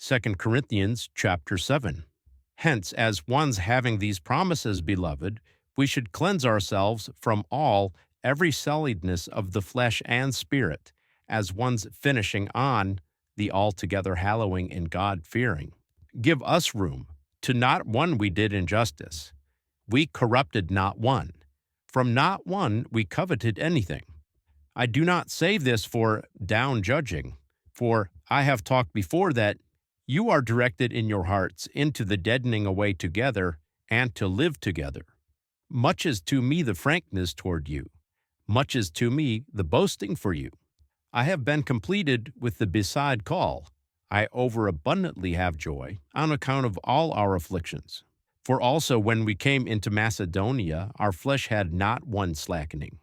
2 Corinthians chapter 7. Hence, as ones having these promises, beloved, we should cleanse ourselves from every sulliedness of the flesh and spirit, as ones finishing on the altogether hallowing and God fearing. Give us room. To not one we did injustice. We corrupted not one. From not one we coveted anything. I do not say this for down judging, for I have talked before that you are directed in your hearts into the deadening away together and to live together. Much is to me the frankness toward you, much is to me the boasting for you. I have been completed with the beside call. I overabundantly have joy on account of all our afflictions. For also when we came into Macedonia, our flesh had not one slackening,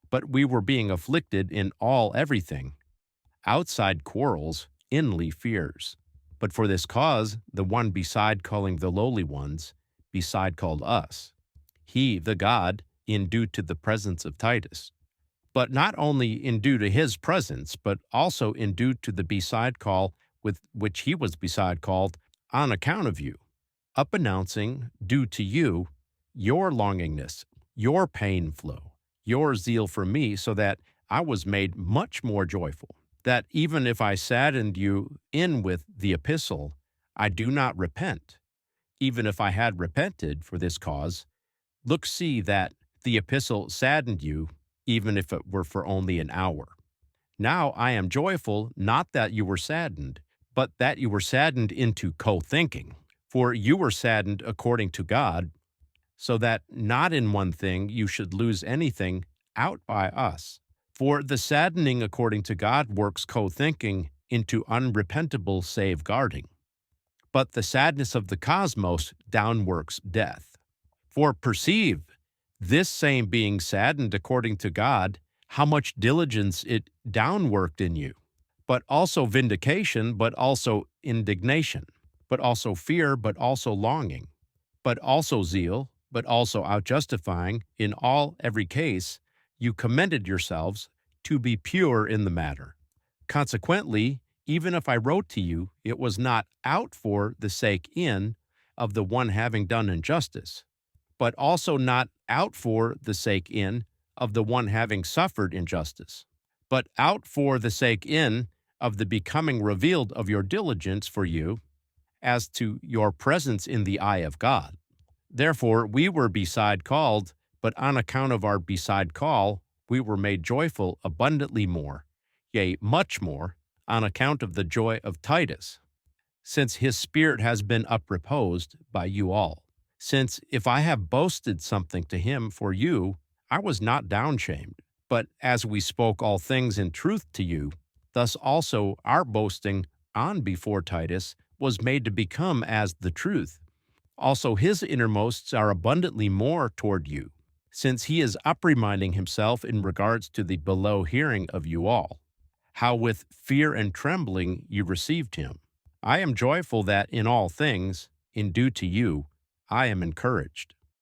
but we were being afflicted in all everything, outside quarrels, inly fears. But for this cause, the one beside calling the lowly ones, beside called us. He, the God, in due to the presence of Titus. But not only in due to his presence, but also in due to the beside call with which he was beside called on account of you, up announcing, due to you, your longingness, your pain flow, your zeal for me, so that I was made much more joyful, that even if I saddened you in with the epistle, I do not repent. Even if I had repented for this cause, look, see that the epistle saddened you, even if it were for only an hour. Now I am joyful, not that you were saddened, but that you were saddened into co-thinking. For you were saddened according to God, so that not in one thing you should lose anything out by us. For the saddening according to God works co-thinking into unrepentable safeguarding. But the sadness of the cosmos downworks death. For perceive, this same being saddened according to God, how much diligence it downworked in you, but also vindication, but also indignation, but also fear, but also longing, but also zeal, but also outjustifying, in all every case, you commended yourselves to be pure in the matter. Consequently, even if I wrote to you, it was not out for the sake in of the one having done injustice, but also not out for the sake in of the one having suffered injustice, but out for the sake in of the becoming revealed of your diligence for you, as to your presence in the eye of God. Therefore we were beside called, but on account of our beside call, we were made joyful abundantly more, yea, much more, on account of the joy of Titus, since his spirit has been upreposed by you all. Since if I have boasted something to him for you, I was not downshamed, but as we spoke all things in truth to you, thus also our boasting on before Titus was made to become as the truth. Also his innermosts are abundantly more toward you, since he is upreminding himself in regards to the below hearing of you all, how with fear and trembling you received him. I am joyful that in all things, in due to you, I am encouraged.